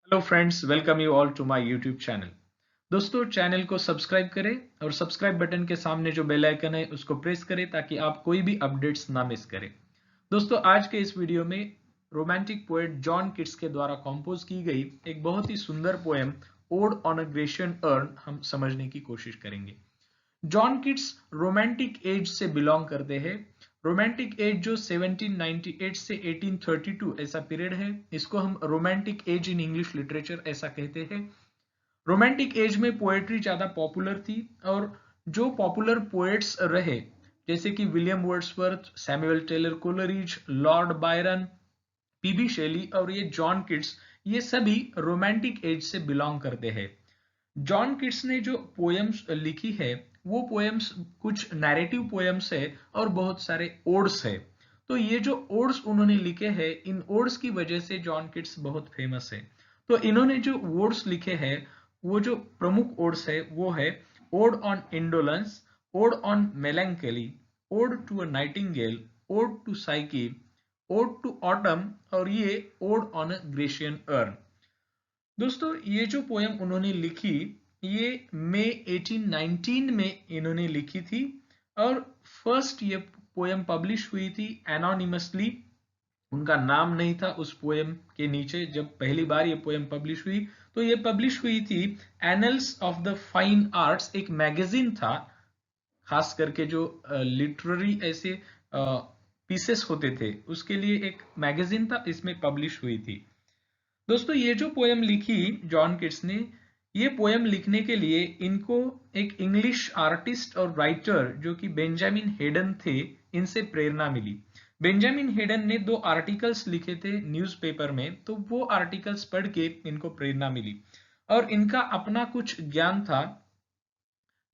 Hello friends, welcome you all to my YouTube channel. दोस्तों, channel को subscribe करें और सब्सक्राइब बटन के सामने जो बेल आइकन है उसको प्रेस करें ताकि आप कोई भी अपडेट्स ना मिस करें। दोस्तों, आज के इस वीडियो में रोमांटिक पोएट जॉन किट्स के द्वारा कंपोज की गई एक बहुत ही सुंदर poem odd on a Grecian earn हम समझने की कोशिश करेंगे। जॉन किट्स रोमांटिक एज से बिलोंग करते हैं। रोमांटिक एज जो 1798 से 1832 ऐसा पीरियड है, इसको हम romantic age in English literature ऐसा कहते हैं। रोमांटिक एज में पोएट्री ज्यादा पॉपुलर थी और जो पॉपुलर पोएट्स रहे जैसे कि William Wordsworth, Samuel Taylor Coleridge, Lord Byron, PB Shelley और ये जॉन किट्स, ये सभी रोमांटिक एज से बिलोंग करते हैं। जॉन किट्स ने जो पोएम्स लिखी है वो पोएम्स कुछ नैरेटिव पोएम्स है और बहुत सारे ओड्स है। तो ये जो ओड्स उन्होंने लिखे हैं, इन ओड्स की वजह से जॉन किट्स बहुत फेमस है। तो इन्होंने जो ओड्स लिखे हैं, वो जो प्रमुख ओड्स है वो है ode on indolence, ode on melancholy, ode to a nightingale, ode to Psyche, ode to autumn और ये ode on a Grecian urn. दोस्तों, ये जो पोयम उन्होंने लिखी, ये मई 1819 में इन्होंने लिखी थी और फर्स्ट ये पोयम पब्लिश हुई थी एनोनिमसली। उनका नाम नहीं था उस पोयम के नीचे। जब पहली बार ये पोयम पब्लिश हुई तो ये पब्लिश हुई थी annuls of the fine arts, एक मैगजीन था। खास करके जो लिटरेरी ऐसे पीसेस होते थे उसके लिए एक मैगजीन था, इसमें पब्लिश हुई थी। दोस्तों, ये जो पोयम लिखी जॉन किट्स ने, ये पोयम लिखने के लिए इनको एक इंग्लिश आर्टिस्ट और राइटर जो कि बेंजामिन हेडन थे, इनसे प्रेरणा मिली। बेंजामिन हेडन ने 2 आर्टिकल्स लिखे थे न्यूज़पेपर में, तो वो आर्टिकल्स पढ़ के इनको प्रेरणा मिली और इनका अपना कुछ ज्ञान था।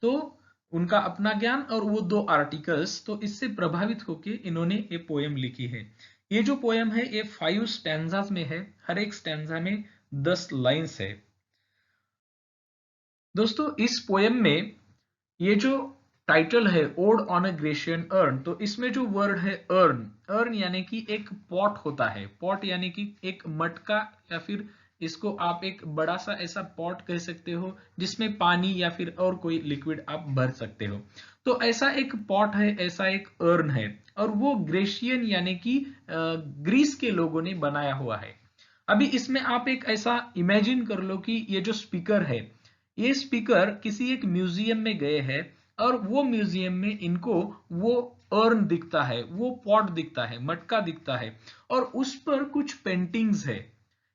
तो उनका अपना ज्ञान और वो 2 आर्टिकल्स, तो इससे प्रभावित होके इन्होंने ये पोयम लिखी है। ये जो पोयम है ये 5 स्टैंजास में है, हर एक स्टैंजा में 10 लाइंस है। दोस्तों, इस पोयम में ये जो टाइटल है ode on a Grecian earn, तो इसमें जो वर्ड है अर्न, अर्न यानी कि एक पॉट होता है। पॉट यानी कि एक मटका, या फिर इसको आप एक बड़ा सा ऐसा पॉट कह सकते हो जिसमें पानी या फिर और कोई लिक्विड आप भर सकते हो। तो ऐसा एक पॉट है, ऐसा एक अर्न है और वो ग्रेशियन यानी कि ग्रीस के लोगों ने बनाया हुआ है। अभी इसमें आप एक ऐसा इमेजिन कर लो कि ये जो स्पीकर है, ये स्पीकर किसी एक म्यूजियम में गए हैं और वो म्यूजियम में इनको वो अर्न दिखता है, वो पॉट दिखता है, मटका दिखता है और उस पर कुछ पेंटिंग्स है।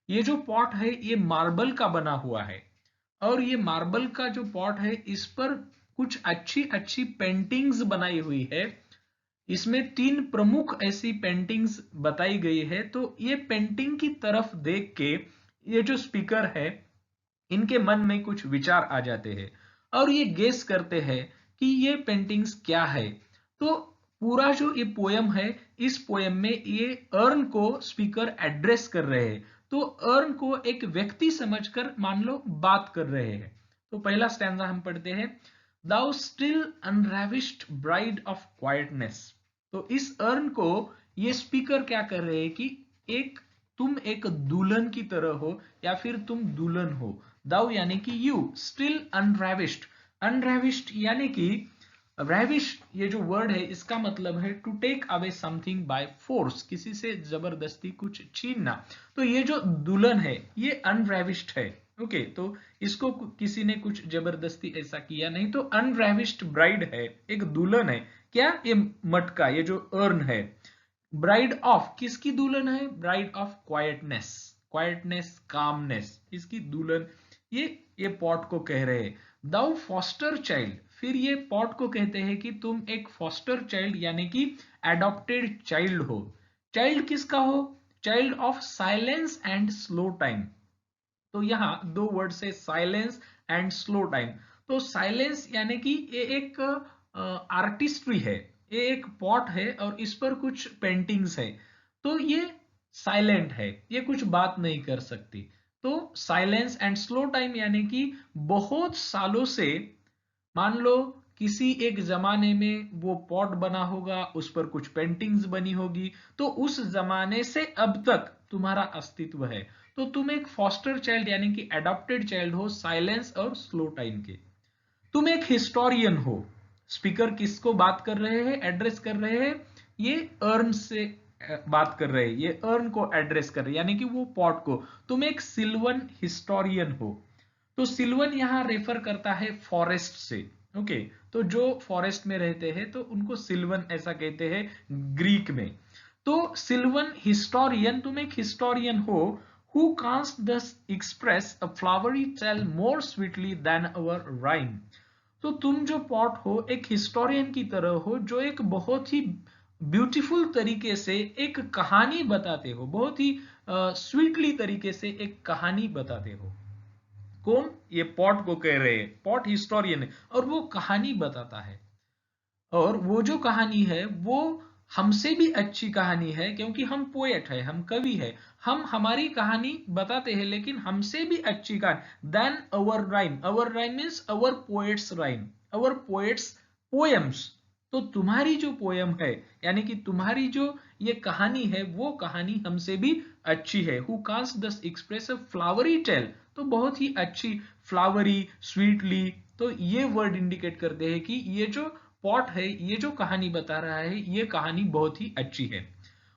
ये जो पॉट है ये मार्बल का बना हुआ है और ये मार्बल का जो पॉट है इस पर कुछ अच्छी अच्छी पेंटिंग्स बनाई हुई है। इसमें 3 प्रमुख ऐसी पेंटिंग्स बताई गई है। तो ये पेंटिंग की तरफ देख के ये जो स्पीकर है, इनके मन में कुछ विचार आ जाते हैं और ये गेस करते हैं कि ये पेंटिंग्स क्या है। तो पूरा जो ये पोयम है, इस पोयम में ये अर्न को स्पीकर एड्रेस कर रहे हैं। तो अर्न को एक व्यक्ति समझकर मान लो बात कर रहे हैं। तो पहला स्टैंजा हम पढ़ते हैं, दाउ still unravished bride of quietness. तो इस अर्न को ये स्पीकर क्या कर रहे हैं कि एक तुम एक दुल्हन की तरह हो या फिर तुम दुल्हन हो। दाउ यानी कि यू, स्टिल अनरेविश्ड, अनरेविश्ड यानी कि रेविश, ये जो वर्ड है इसका मतलब है to take away something by force, किसी से जबरदस्ती कुछ छीनना। तो ये जो दुल्हन है ये अनरेविश्ड है। ओके, तो इसको किसी ने कुछ जबरदस्ती ऐसा किया नहीं, तो अनरेविश्ड ब्राइड है, एक दुल्हन है। क्या? ये मटका, ये जो अर्न है। ब्राइड ऑफ, किसकी दुल्हन है? Bride of quietness, quietness calmness, इसकी दुल्हन। ये पॉट को कह रहे हैं दाउ फॉस्टर चाइल्ड। फिर ये पॉट को कहते हैं कि तुम एक फॉस्टर चाइल्ड यानी कि एडॉप्टेड चाइल्ड हो। चाइल्ड किसका हो? Child of silence and slow time. तो यहाँ 2 वर्ड से साइलेंस एंड स्लो टाइम। तो साइलेंस यानी कि ये एक आर्टिस्ट्री है, ये एक पॉट है और इस पर कुछ पेंटिंग्स है। तो ये साइलेंट है, ये कुछ बात नहीं कर सकती। तो साइलेंस एंड स्लो टाइम यानी कि बहुत सालों से, मान लो किसी एक जमाने में वो पॉट बना होगा, उस पर कुछ पेंटिंग्स बनी होगी, तो उस जमाने से अब तक तुम्हारा अस्तित्व है। तो तुम एक फॉस्टर चाइल्ड यानी कि एडॉप्टेड चाइल्ड हो साइलेंस और स्लो टाइम के। तुम एक हिस्टोरियन हो। स्पीकर किसको बात कर रहे हैं, एड्रेस कर रहे हैं, ये अर्न से बात कर रहे हैं, ये अर्न को एड्रेस कर रहे हैं यानी कि वो पॉट को। तुम एक सिल्वन हिस्टोरियन हो। तो सिल्वन यहां रेफर करता है फॉरेस्ट से। ओके, तो जो फॉरेस्ट में रहते हैं तो उनको सिल्वन ऐसा कहते हैं ग्रीक में। तो सिल्वन हिस्टोरियन, तुम एक हिस्टोरियन हो who can't thus express a flowery tale more sweetly than our rhyme। तो तुम जो पॉट हो एक हिस्टोरियन की तरह हो जो एक बहुत ही ब्यूटीफुल तरीके से एक कहानी बताते हो, बहुत ही स्वीटली तरीके से एक कहानी बताते हो। कौन? ये पॉट को कह रहे हैं, पॉट हिस्टोरियन है और वो कहानी बताता है। और वो जो कहानी है वो हमसे भी अच्छी कहानी है क्योंकि हम पोएट है, हम कवि है, हम हमारी कहानी बताते हैं लेकिन हमसे भी अच्छी कहानी देन अवर राइम। अवर राइम मीन्स अवर पोएट्स राइम, अवर पोएट्स पोएम्स। तो तुम्हारी जो पोएम है यानी कि तुम्हारी जो ये कहानी है वो कहानी हमसे भी अच्छी है। हु कांस दस एक्सप्रेस अ फ्लावरी टेल, तो बहुत ही अच्छी, फ्लावरी, स्वीटली, तो ये वर्ड इंडिकेट करते हैं कि ये जो पॉट है, ये जो कहानी बता रहा है, ये कहानी बहुत ही अच्छी है।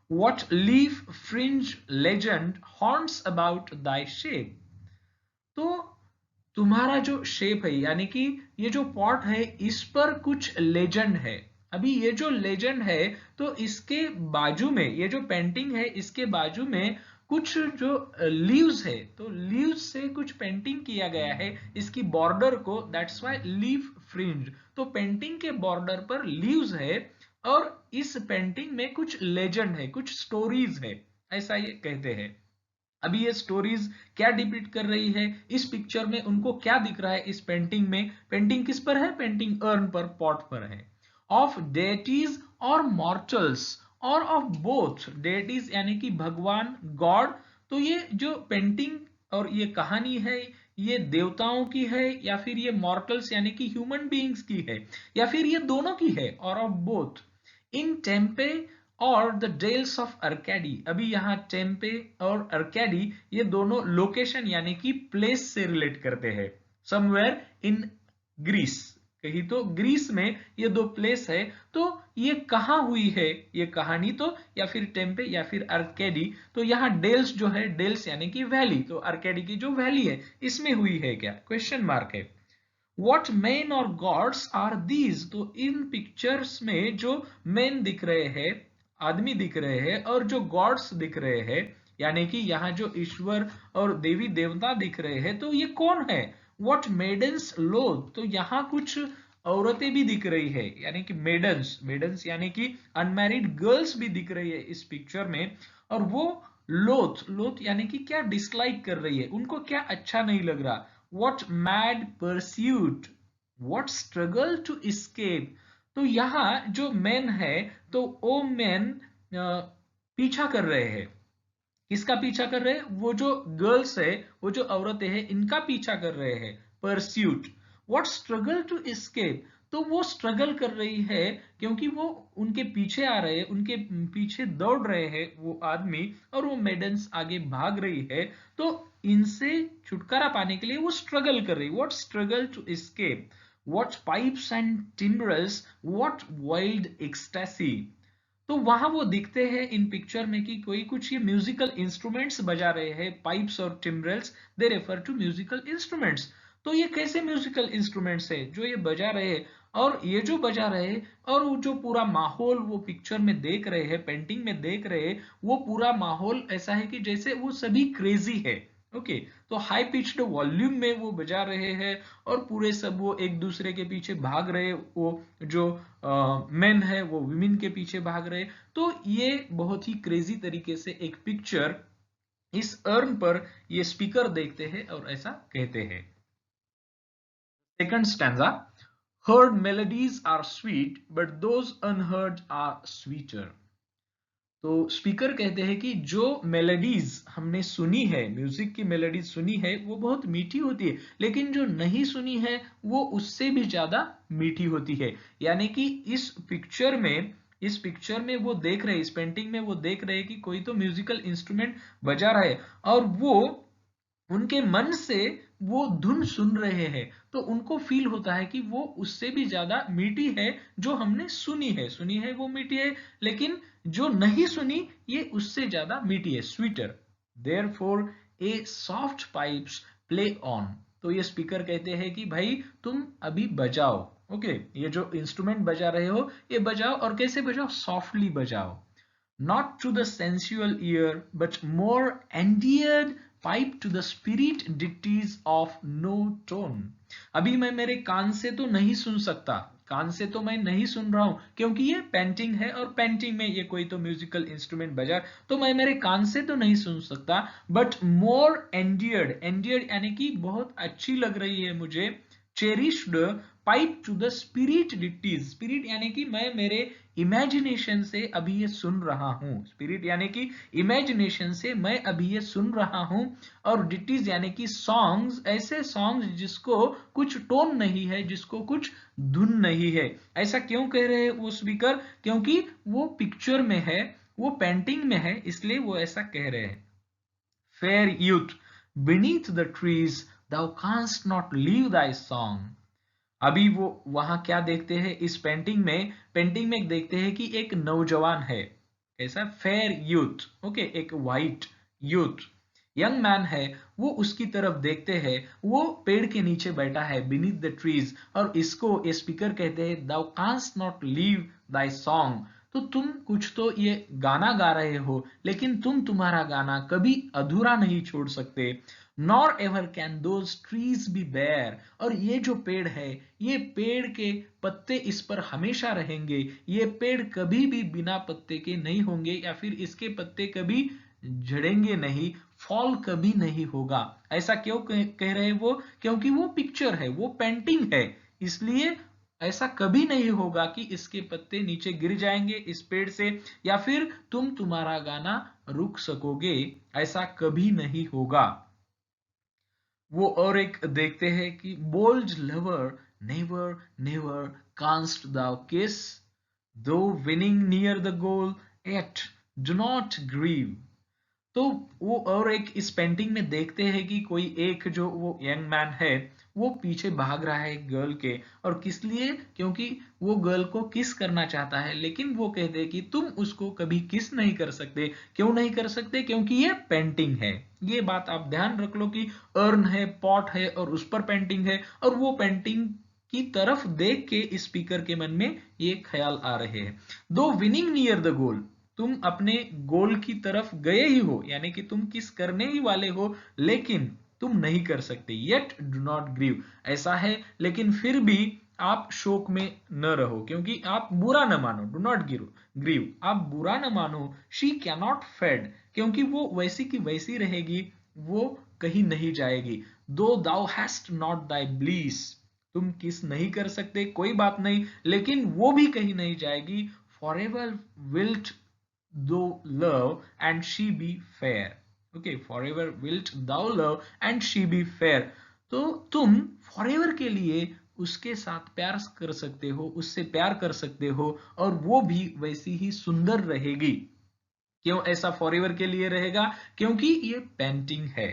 What leaf fringe legend haunts about thy shape। तो तुम्हारा जो शेप है यानी कि ये जो पॉट है इस पर कुछ लेजेंड है। अभी ये जो लेजेंड है तो इसके बाजू में, ये जो पेंटिंग है इसके बाजू में कुछ जो लीव्स है, तो लीव्स से कुछ पेंटिंग किया गया है इसकी बॉर्डर को, दैट्स व्हाई लीफ फ्रिंज। तो पेंटिंग के बॉर्डर पर लीव्स है और इस पेंटिंग में कुछ लेजेंड है, कुछ स्टोरीज है, ऐसा ये कहते हैं। अभी ये स्टोरीज क्या डिपिक्ट कर रही है इस पिक्चर में, उनको क्या दिख रहा है इस पेंटिंग में? पेंटिंग किस पर है? पेंटिंग अर्न पर, पॉट पर है। ऑफ डेटीज और मॉर्टल्स और ऑफ बोथ। डेटीज यानी कि भगवान, गॉड। तो ये जो पेंटिंग और ये कहानी है ये देवताओं की है या फिर ये मॉर्टल्स यानी कि ह्यूमन बीइंग्स की है या फिर ये दोनों की है, और ऑफ बोथ। इन टेम्पे और द डेल्स ऑफ अर्केडी। अभी यहाँ टेम्पे और अर्केडी ये दोनों लोकेशन यानी कि प्लेस से रिलेट करते हैं। समवेयर इन ग्रीस, कहीं तो ग्रीस में ये दो प्लेस है। तो ये कहाँ हुई है ये कहानी? तो या फिर टेम्पे या फिर अर्केडी। तो यहाँ डेल्स जो है, डेल्स यानी कि वैली, तो अर्केडी की जो वैली है इसमें हुई है क्या? क्वेश्चन मार्क है। What men or gods are these? तो इन पिक्चर्स में जो मेन दिख रहे हैं, आदमी दिख रहे हैं, और जो गॉड्स दिख रहे हैं यानी कि यहाँ जो ईश्वर और देवी देवता दिख रहे हैं, तो ये कौन है? What maidens loath? तो यहाँ कुछ औरतें भी दिख रही है यानी कि मेडन्स, मेडन्स यानी कि अनमैरिड गर्ल्स भी दिख रही है इस पिक्चर में। और वो लोथ, लोथ यानी कि क्या डिसलाइक कर रही है, उनको क्या अच्छा नहीं लग रहा। What mad pursuit, what struggle to escape। तो यहाँ जो मैन है तो वो मैन पीछा कर रहे हैं। किसका पीछा कर रहे हैं? वो जो गर्ल्स है, वो जो औरतें हैं, इनका पीछा कर रहे हैं, pursuit. What struggle to escape, तो वो स्ट्रगल कर रही है क्योंकि वो उनके पीछे आ रहे हैं, उनके पीछे दौड़ रहे हैं वो आदमी, और वो मेडन्स आगे भाग रही है। तो इनसे छुटकारा पाने के लिए वो स्ट्रगल कर रही है। What struggle to escape, what pipes and timbrels, what wild ecstasy. तो वहां वो दिखते हैं इन पिक्चर में कि कोई कुछ ये म्यूजिकल इंस्ट्रूमेंट्स बजा रहे हैं, पाइप्स और timbrels, they refer to musical instruments. तो ये कैसे म्यूजिकल इंस्ट्रूमेंट्स है जो ये बजा रहे हैं? और ये जो बजा रहे हैं और वो जो पूरा माहौल वो पिक्चर में देख रहे हैं, पेंटिंग में देख रहे हैं, वो पूरा माहौल ऐसा है कि जैसे वो सभी क्रेजी है। ओके, तो हाई पिच्ड वॉल्यूम में वो बजा रहे हैं और पूरे सब वो एक दूसरे के पीछे भाग रहे, वो जो मेन है वो विमेन के पीछे भाग रहे। तो ये बहुत ही क्रेजी तरीके से एक पिक्चर इस अर्न पर ये स्पीकर देखते हैं और ऐसा कहते हैं। Second stanza, heard melodies are sweet but those unheard are sweeter। तो स्पीकर कहते हैं कि जो मेलोडीज हमने सुनी है, म्यूजिक की मेलोडीज सुनी है, वो बहुत मीठी होती है, लेकिन जो नहीं सुनी है वो उससे भी ज्यादा मीठी होती है। यानी कि इस पिक्चर में इस पिक्चर में वो देख रहे, इस पेंटिंग में वो देख रहे कि कोई तो म्यूजिकल इंस्ट्रूमेंट बजा रहा है और वो उनके मन से वो धुन सुन रहे हैं, तो उनको फील होता है कि वो उससे भी ज्यादा मीठी है जो हमने सुनी है वो मीठी है, लेकिन जो नहीं सुनी ये उससे ज्यादा मीठी है, sweeter. Therefore a soft pipes play on. तो ये स्पीकर कहते हैं कि भाई तुम अभी बजाओ, ओके, ये जो इंस्ट्रूमेंट बजा रहे हो ये बजाओ, और कैसे बजाओ, सॉफ्टली बजाओ। Not to the sensual ear, but more endeared pipe to the spirit deities of no tone। अभी मैं मेरे कान से तो नहीं सुन सकता, कान से तो मैं नहीं सुन रहा हूं क्योंकि ये पेंटिंग है और पेंटिंग में ये कोई तो म्यूजिकल इंस्ट्रूमेंट बजा, तो मैं मेरे कान से तो नहीं सुन सकता, बट मोर एंडियर्ड, एंडियर्ड यानी कि बहुत अच्छी लग रही है मुझे, cherished pipe to the spirit ditties, spirit यानी कि मैं मेरे इमेजिनेशन से अभी ये सुन रहा हूं, स्पिरिट यानी कि इमेजिनेशन से मैं अभी ये सुन रहा हूं, और डिटीज यानी कि सॉन्ग्स, ऐसे सॉन्ग्स जिसको कुछ टोन नहीं है, जिसको कुछ धुन नहीं है। ऐसा क्यों कह रहे हैं वो स्पीकर, क्योंकि वो पिक्चर में है, वो पेंटिंग में है, इसलिए वो ऐसा कह रहे हैं। Fair youth beneath the trees thou canst not leave thy song। अभी वो वहां क्या देखते हैं इस पेंटिंग में देखते हैं कि एक नौजवान है, कैसा, फेयर यूथ, ओके, एक वाइट यूथ, यंग मैन है, वो उसकी तरफ देखते हैं, वो पेड़ के नीचे बैठा है, बीनीथ द ट्रीज, और इसको ये स्पीकर कहते हैं thou canst not leave thy song. तो तुम कुछ तो ये गाना गा रहे हो, लेकिन तुम तुम्हारा गाना कभी अधूरा नहीं छोड़ सकते। Nor ever can those trees be bare, और ये जो पेड़ है, ये पेड़ के पत्ते इस पर हमेशा रहेंगे, ये पेड़ कभी भी बिना पत्ते के नहीं होंगे, या फिर इसके पत्ते कभी झड़ेंगे नहीं, फॉल कभी नहीं होगा। ऐसा क्यों कह रहे हैं वो, क्योंकि वो पिक्चर है, वो पेंटिंग है, इसलिए ऐसा कभी नहीं होगा कि इसके पत्ते नीचे गिर जाएंगे इस पेड़ से, या फिर तुम तुम्हारा गाना रुक सकोगे, ऐसा कभी नहीं होगा। वो और एक देखते हैं कि bold lover never never canst thou kiss, though winning near the goal, yet do not grieve। तो वो और एक इस पेंटिंग में देखते हैं कि कोई एक जो वो यंग मैन है वो पीछे भाग रहा है गर्ल के, और किस लिए, क्योंकि वो गर्ल को किस करना चाहता है, लेकिन वो कहते हैं कि तुम उसको कभी किस नहीं कर सकते। क्यों नहीं कर सकते, क्योंकि ये पेंटिंग है। ये बात आप ध्यान रख लो कि अर्न है, पॉट है, और उस पर पेंटिंग है, और वो पेंटिंग की तरफ देख के इस स्पीकर के मन में ये ख्याल आ रहे हैं। दो विनिंग नियर द गोल, तुम अपने गोल की तरफ गए ही हो, यानी कि तुम किस करने ही वाले हो, लेकिन तुम नहीं कर सकते। येट डू नॉट ग्रीव, ऐसा है लेकिन फिर भी आप शोक में न रहो, क्योंकि आप बुरा न मानो, डू नॉट ग्रीव, आप बुरा न मानो। शी कैनॉट फेड, क्योंकि वो वैसी की वैसी रहेगी, वो कहीं नहीं जाएगी। Though thou hast not thy bliss, तुम किस नहीं कर सकते, कोई बात नहीं, लेकिन वो भी कहीं नहीं जाएगी। Forever wilt thou love and she be fair, okay, forever wilt thou love and she be fair। तो तुम forever के लिए उसके साथ प्यार कर सकते हो, उससे प्यार कर सकते हो, और वो भी वैसी ही सुंदर रहेगी। क्यों ऐसा forever के लिए रहेगा, क्योंकि ये पेंटिंग है।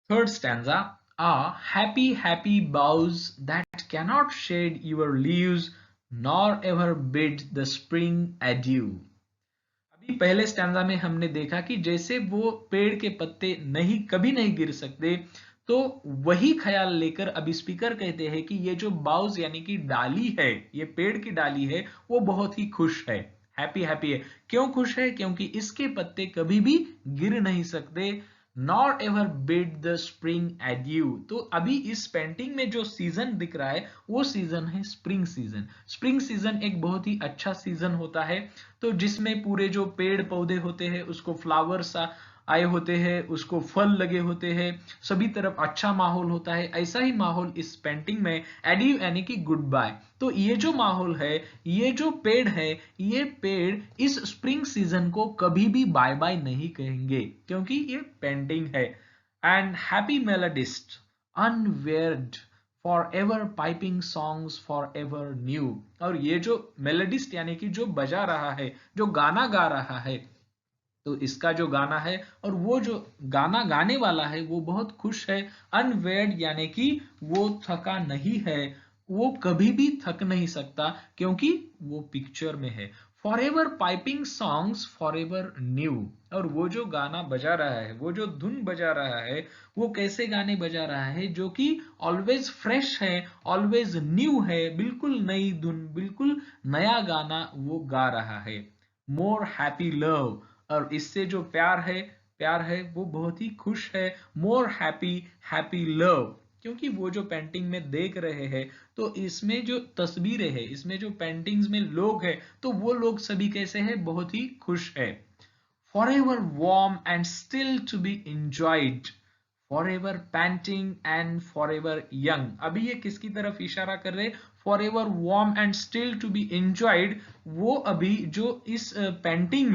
Third stanza, uh happy happy boughs that cannot shed your leaves nor ever bid the spring adieu। अभी पहले स्टैंजा में हमने देखा कि जैसे वो पेड़ के पत्ते नहीं कभी नहीं गिर सकते, तो वही ख्याल लेकर अभी स्पीकर कहते हैं कि ये जो बाउज यानी कि डाली है, ये पेड़ की डाली है, वो बहुत ही खुश है, हैप्पी हैप्पी है। क्यों खुश है, क्योंकि इसके पत्ते कभी भी गिर नहीं सकते। Not ever bid the spring edu, तो अभी इस पेंटिंग में जो सीजन दिख रहा है वो सीजन है स्प्रिंग सीजन। स्प्रिंग सीजन एक बहुत ही अच्छा सीजन होता है, तो जिसमें पूरे जो पेड़ पौधे होते हैं उसको फ्लावर्स आए होते हैं, उसको फल लगे होते हैं, सभी तरफ अच्छा माहौल होता है। ऐसा ही माहौल इस पेंटिंग में एड्यू यानी कि गुड बाय। तो ये जो माहौल है, ये जो पेड़ है, ये पेड़ इस स्प्रिंग सीजन को कभी भी बाय बाय नहीं कहेंगे, क्योंकि ये पेंटिंग है। And happy melodist unwearied for ever piping songs for ever new. और ये जो मेलोडिस्ट यानी कि जो बजा रहा है, जो गाना गा रहा है, तो इसका जो गाना है और वो जो गाना गाने वाला है वो बहुत खुश है। अनवेयर्ड यानी कि वो थका नहीं है, वो कभी भी थक नहीं सकता क्योंकि वो पिक्चर में है। For ever piping songs for ever new. और वो जो गाना बजा रहा है, वो जो धुन बजा रहा है, वो कैसे गाने बजा रहा है, जो कि ऑलवेज फ्रेश है, ऑलवेज न्यू है, बिल्कुल नई धुन, बिल्कुल नया गाना वो गा रहा है। More happy love. और इससे जो प्यार है वो बहुत ही खुश है। More happy happy love. क्योंकि वो जो पेंटिंग में देख रहे हैं, तो इसमें जो तस्वीरें हैं, इसमें जो पेंटिंग्स में लोग हैं, तो वो लोग सभी कैसे हैं, बहुत ही खुश है। forever warm and still to be enjoyed, forever panting and forever young। अभी ये किसकी तरफ इशारा कर रहे हैं, forever warm and still to be enjoyed। वो अभी जो इस पेंटिंग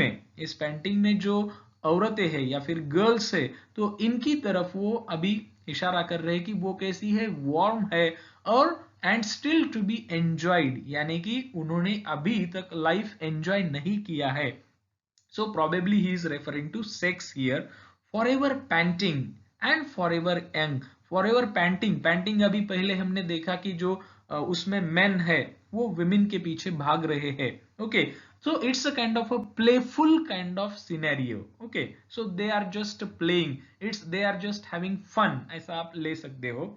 में जो औरतें हैं या फिर गर्ल्स है, तो इनकी तरफ वो अभी इशारा कर रहे हैं कि वो कैसी है, वार्म है, और and still to be enjoyed यानी कि उन्होंने अभी तक लाइफ एंजॉय नहीं किया है। So probably he is referring to sex here। forever panting and forever young। forever panting अभी पहले हमने देखा कि जो उसमें men है वो women के पीछे भाग रहे हैं। okay, so it's a kind of a playful kind of scenario। okay, so they are just playing, they are just having fun, ऐसा आप ले सकते हो।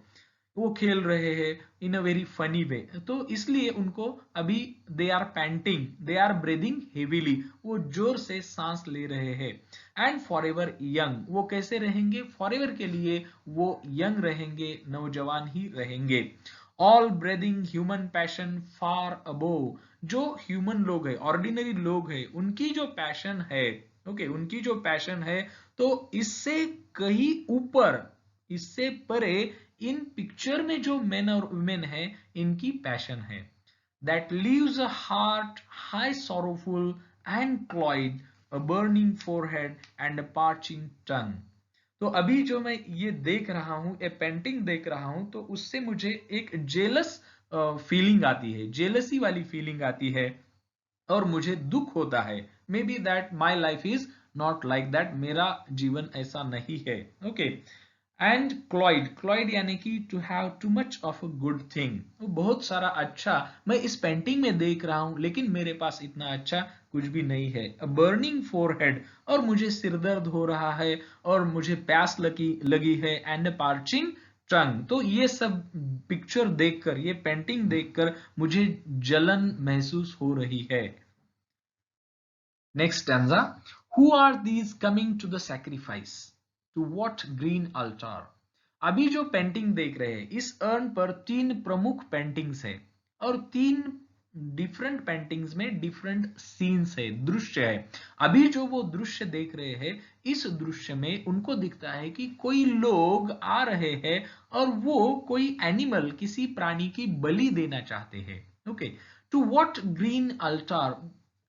वो खेल रहे हैं इन अ वेरी फनी वे, तो इसलिए उनको अभी they are panting, they are breathing heavily, वो जोर से सांस ले रहे हैं। एंड फॉर एवर यंग, वो कैसे रहेंगे, फॉर एवर के लिए वो यंग रहेंगे, नौजवान ही रहेंगे। ऑल ब्रीदिंग ह्यूमन पैशन फार अबोव। जो ह्यूमन लोग है, ऑर्डिनरी लोग है, उनकी जो पैशन है, ओके, उनकी जो पैशन है, तो इससे कहीं ऊपर, इससे परे इन पिक्चर में जो मेन और वुमेन है, इनकी पैशन है। That leaves a heart high sorrowful and cloyed, a burning forehead and a parching tongue. तो अभी जो मैं ये देख रहा हूं, ए पेंटिंग देख रहा हूं, तो उससे मुझे एक जेलस फीलिंग आती है, जेलसी वाली फीलिंग आती है, और मुझे दुख होता है। May be that my life is not like that, मेरा जीवन ऐसा नहीं है। ओके, एंड क्लॉइड यानी कि to have too much of a good thing, वो बहुत सारा अच्छा मैं इस पेंटिंग में देख रहा हूं, लेकिन मेरे पास इतना अच्छा कुछ भी नहीं है। अ बर्निंग फोरहेड, और मुझे सिरदर्द हो रहा है, और मुझे प्यास लगी है। एंड अ पार्चिंग टंग, तो ये सब पिक्चर देखकर, ये पेंटिंग देखकर मुझे जलन महसूस हो रही है। Next stanza, who are these coming to the sacrifice, to what green altar. अभी जो पेंटिंग देख रहे हैं, इस अर्न पर 3 प्रमुख पेंटिंग्स है, और 3 डिफरेंट पेंटिंग्स में डिफरेंट सीन्स है, दृश्य है। अभी जो वो दृश्य देख रहे हैं, इस दृश्य में उनको दिखता है कि कोई लोग आ रहे हैं, और वो कोई एनिमल, किसी प्राणी की बलि देना चाहते हैं। Okay, to what green altar,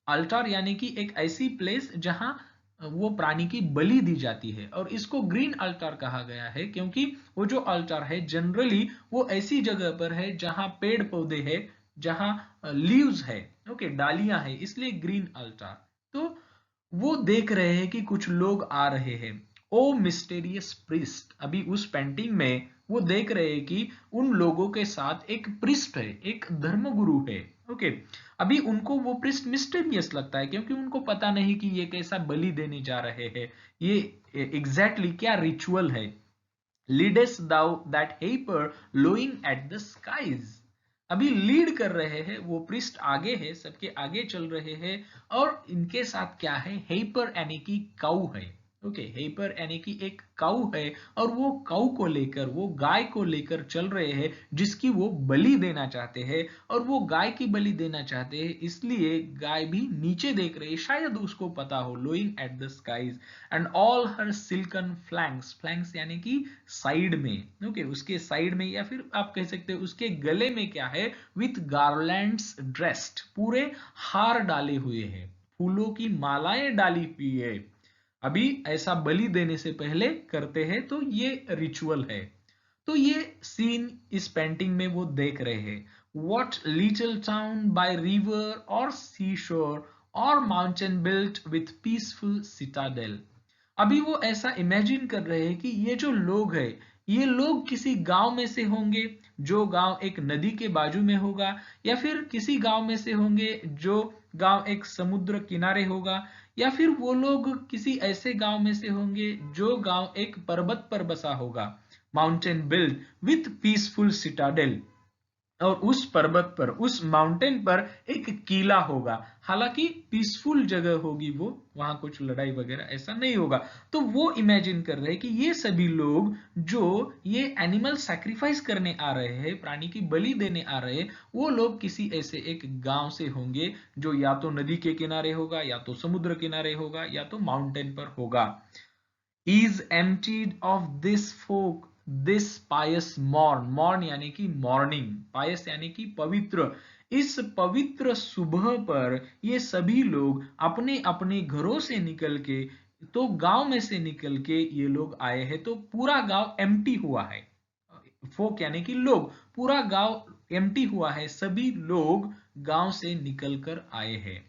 altar यानी कि एक ऐसी प्लेस जहां वो प्राणी की बलि दी जाती है, और इसको ग्रीन अल्टार कहा गया है क्योंकि वो जो अल्टार है जनरली वो ऐसी जगह पर है जहां पेड़ पौधे है, जहां लीव्स है, ओके, डालियां है, इसलिए ग्रीन अल्टार। तो वो देख रहे हैं कि कुछ लोग आ रहे हैं। ओ मिस्टेरियस प्रिस्ट, अभी उस पेंटिंग में वो देख रहे हैं कि उन लोगों के साथ एक प्रिस्ट है, एक धर्मगुरु है। ओके, अभी उनको वो प्रिस्ट मिस्टेरियस लगता है क्योंकि उनको पता नहीं कि ये कैसा बलि देने जा रहे हैं, ये एग्जैक्टली क्या रिचुअल है। Leadest thou that heifer lowing at the skies, अभी लीड कर रहे हैं, वो प्रिस्ट आगे है, सबके आगे चल रहे हैं, और इनके साथ क्या है, हेपर यानी कि काऊ है। ओके, हेपर यानी कि एक काऊ है, और वो काऊ को लेकर, वो गाय को लेकर चल रहे हैं, जिसकी वो बलि देना चाहते हैं। और वो गाय की बलि देना चाहते हैं, इसलिए गाय भी नीचे देख रही है, शायद उसको पता हो, lowing at the skies. And all her silken flanks, flanks यानी कि साइड में, ओके, उसके साइड में, या फिर आप कह सकते हो उसके गले में क्या है, विथ गार्लैंड्स ड्रेस्ड, पूरे हार डाले हुए हैं, फूलों की मालाएं डाली हुई है। अभी ऐसा बलि देने से पहले करते हैं, तो ये रिचुअल है। तो ये सीन इस पेंटिंग में वो देख रहे हैं। What little town by river or seashore or mountain built with peaceful citadel। अभी वो ऐसा इमेजिन कर रहे हैं कि ये जो लोग हैं, ये लोग किसी गांव में से होंगे, जो गांव एक नदी के बाजू में होगा, या फिर किसी गांव में से होंगे जो गांव एक समुद्र किनारे होगा, या फिर वो लोग किसी ऐसे गांव में से होंगे जो गांव एक पर्वत पर बसा होगा, mountain build with peaceful Citadel. और उस पर्वत पर, उस माउंटेन पर एक किला होगा, हालांकि पीसफुल जगह होगी वो, वहां कुछ लड़ाई वगैरह ऐसा नहीं होगा। तो वो इमेजिन कर रहे हैं कि ये सभी लोग जो ये एनिमल सैक्रिफाइस करने आ रहे हैं, प्राणी की बलि देने आ रहे हैं, वो लोग किसी ऐसे एक गांव से होंगे जो या तो नदी के किनारे होगा, या तो समुद्र किनारे होगा, या तो माउंटेन पर होगा। is emptied of this folk, this pious morn, morn यानी कि मॉर्निंग, pious यानी कि पवित्र, इस पवित्र सुबह पर ये सभी लोग अपने अपने घरों से निकल के, तो गांव में से निकल के ये लोग आए हैं। तो पूरा गांव एम्प्टी हुआ है, फोक यानी कि लोग, पूरा गांव एम्प्टी हुआ है, सभी लोग गांव से निकल कर आए हैं।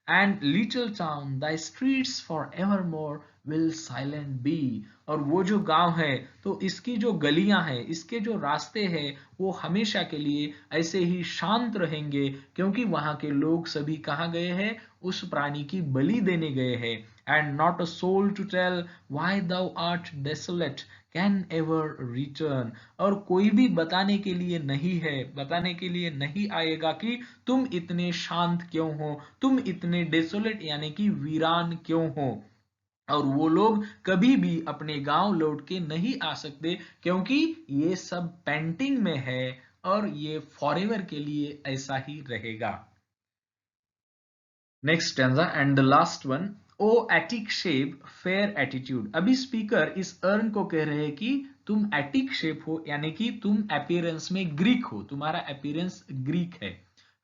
And little town thy streets forevermore will silent be। और वो जो गांव है, तो इसकी जो गलियां हैं, इसके जो रास्ते हैं, वो हमेशा के लिए ऐसे ही शांत रहेंगे, क्योंकि वहां के लोग सभी कहाँ गए हैं, उस प्राणी की बलि देने गए हैं। And not a soul to tell why thou art desolate can ever return. और कोई भी बताने के लिए नहीं है, बताने के लिए नहीं आएगा कि तुम इतने शांत क्यों हो, तुम इतने डेसोलेट यानी कि वीरान क्यों हो। और वो लोग कभी भी अपने गांव लौट के नहीं आ सकते, क्योंकि ये सब पेंटिंग में है और ये फॉरएवर के लिए ऐसा ही रहेगा। Next stanza and the last one. O Attic shape fair attitude. अभी स्पीकर इस अर्न को कह रहे हैं कि तुम एटिक शेप हो, यानी कि तुम अपीयरेंस में ग्रीक हो, तुम्हारा अपीयरेंस ग्रीक है।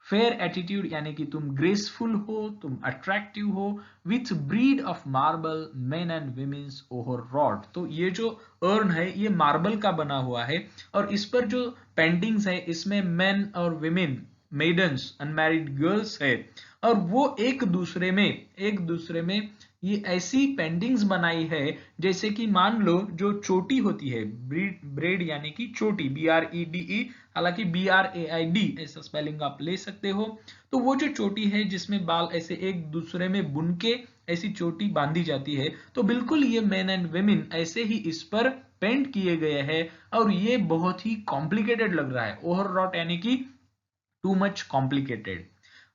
फेयर एटीट्यूड यानी कि तुम ग्रेसफुल हो, तुम अट्रैक्टिव हो, with breed of marble main and women's over rod. तो ये जो अर्न है ये मार्बल का बना हुआ है, और इस पर जो पेंटिंग्स है इसमें मेन और विमेन, मेडन्स, अनमैरिड गर्ल्स है, और वो एक दूसरे में ये ऐसी पेंटिंग्स बनाई है जैसे कि मान लो जो चोटी होती है, ब्रेड यानी कि चोटी, BREDE, हालांकि BRAID ऐसा स्पेलिंग आप ले सकते हो। तो वो जो चोटी है जिसमें बाल ऐसे एक दूसरे में बुन के ऐसी चोटी बांधी जाती है, तो बिल्कुल ये मेन एंड वेमेन ऐसे ही इस पर पेंट किए गए हैं, और ये बहुत ही कॉम्प्लिकेटेड लग रहा है, ओवररॉट यानी कि टू मच कॉम्प्लिकेटेड।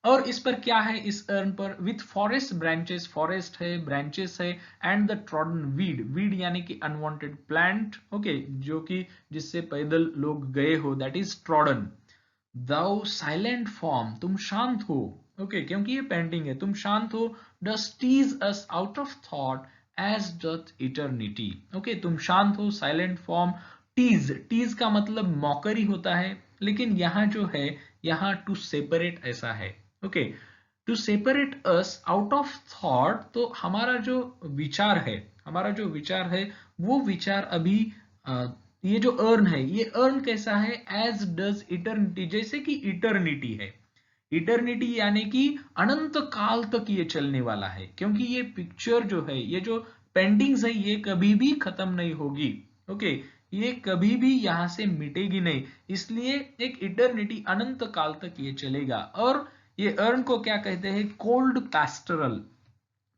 और इस पर क्या है, इस अर्न पर विथ फॉरेस्ट ब्रांचेस, फॉरेस्ट है, ब्रांचेस है, and the trodden weed, weed यानी कि अनवांटेड प्लांट, ओके, जो कि जिससे पैदल लोग गए हो, that is trodden. Thou silent form, तुम शांत हो, ओके, क्योंकि ये पेंटिंग है, तुम शांत हो। Dost tease us out of thought as doth eternity, okay, तुम शांत हो, साइलेंट फॉर्म। टीज, टीज का मतलब मॉकरी होता है, लेकिन यहाँ जो है, यहाँ टू सेपरेट ऐसा है, okay, to separate us out of thought. तो हमारा जो विचार है, हमारा जो विचार है, वो विचार अभी ये जो अर्न है, ये अर्न कैसा है, एज डज इटर्निटी, जैसे कि इटर्निटी है। इटर्निटी यानी कि अनंत काल तक ये चलने वाला है, क्योंकि ये पिक्चर जो है, ये जो पेंटिंग्स है, ये कभी भी खत्म नहीं होगी, ओके, ये कभी भी यहां से मिटेगी नहीं, इसलिए एक इटर्निटी, अनंत काल तक ये चलेगा। और ये अर्न को क्या कहते हैं, कोल्ड पैस्टरल।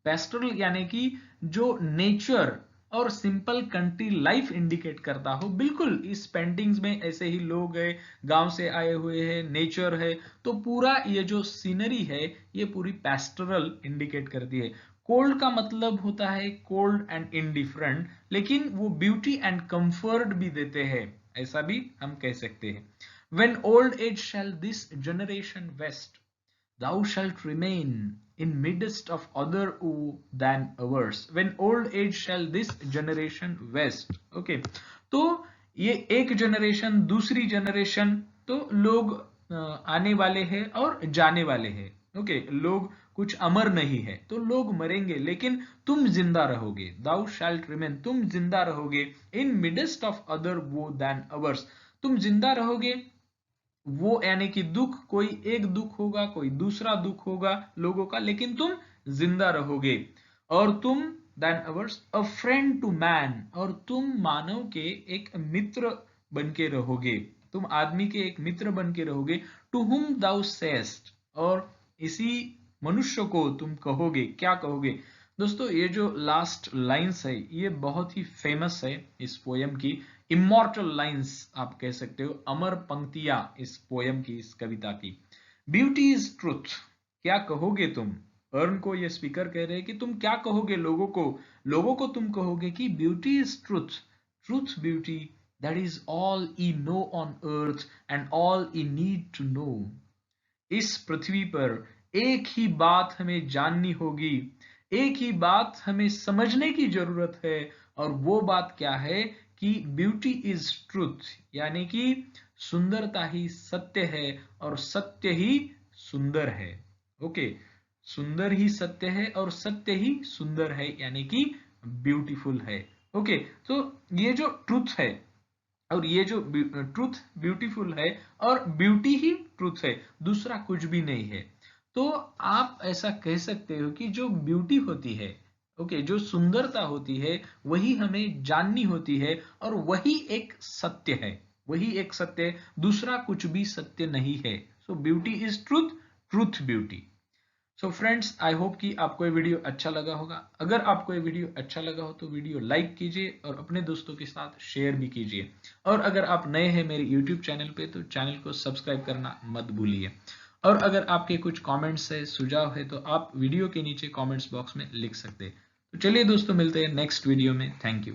पेस्टरल यानी कि जो नेचर और सिंपल कंट्री लाइफ इंडिकेट करता हो, बिल्कुल इस पेंटिंग्स में ऐसे ही लोग हैं, गांव से आए हुए हैं, नेचर है, तो पूरा ये जो सीनरी है ये पूरी पेस्टरल इंडिकेट करती है। कोल्ड का मतलब होता है कोल्ड एंड इनडिफरेंट, लेकिन वो ब्यूटी एंड कंफर्ट भी देते हैं, ऐसा भी हम कह सकते हैं। When old age shall this generation vest, thou shalt remain in midst of other than ours। When old age shall this generation vest, okay, तो ये एक जनरेशन, दूसरी जनरेशन, तो लोग आने वाले हैं और जाने वाले हैं, ओके, लोग कुछ अमर नहीं है, तो लोग मरेंगे लेकिन तुम जिंदा रहोगे। दाउ शैल्ट रिमेन, तुम जिंदा रहोगे। इन मिडेस्ट ऑफ अदर वो देन अवर्स, तुम जिंदा रहोगे। वो यानी कि दुख, कोई एक दुख होगा, कोई दूसरा दुख होगा लोगों का, लेकिन तुम जिंदा रहोगे। और तुम than ours a friend to man, और तुम मानव के एक मित्र बन के रहोगे, तुम आदमी के एक मित्र बन के रहोगे। टू हुम दाउ सेस्ट, और इसी मनुष्य को तुम कहोगे, क्या कहोगे। दोस्तों ये जो लास्ट लाइंस है ये बहुत ही फेमस है इस पोयम की, इमॉर्टल लाइंस आप कह सकते हो, अमर पंक्तियां इस पोयम की, इस कविता की। ब्यूटी इज ट्रुथ, क्या कहोगे तुम। अर्न को ये स्पीकर कह रहे हैं कि तुम क्या कहोगे लोगों को। लोगों को तुम कहोगे कि beauty is truth, truth beauty, that is all ye know on earth and all ye need to know. इस पृथ्वी पर एक ही बात हमें जाननी होगी, एक ही बात हमें समझने की जरूरत है, और वो बात क्या है कि ब्यूटी इज ट्रुथ, यानी कि सुंदरता ही सत्य है और सत्य ही सुंदर है। ओके, सुंदर ही सत्य है और सत्य ही सुंदर है, यानी कि ब्यूटीफुल है। ओके, तो ये जो ट्रुथ है और ये जो ट्रुथ ब्यूटीफुल है, और ब्यूटी ही ट्रुथ है, दूसरा कुछ भी नहीं है। तो आप ऐसा कह सकते हो कि जो ब्यूटी होती है, ओके, जो सुंदरता होती है, वही हमें जाननी होती है, और वही एक सत्य है, वही एक सत्य है, दूसरा कुछ भी सत्य नहीं है। सो beauty is truth, truth beauty. So friends, I hope कि आपको ये वीडियो अच्छा लगा होगा। अगर आपको ये वीडियो अच्छा लगा हो तो वीडियो लाइक कीजिए और अपने दोस्तों के साथ शेयर भी कीजिए। और अगर आप नए हैं मेरे यूट्यूब चैनल पे तो चैनल को सब्सक्राइब करना मत भूलिए। और अगर आपके कुछ कमेंट्स है, सुझाव है, तो आप वीडियो के नीचे कमेंट्स बॉक्स में लिख सकते हैं। तो चलिए दोस्तों, मिलते हैं नेक्स्ट वीडियो में। Thank you.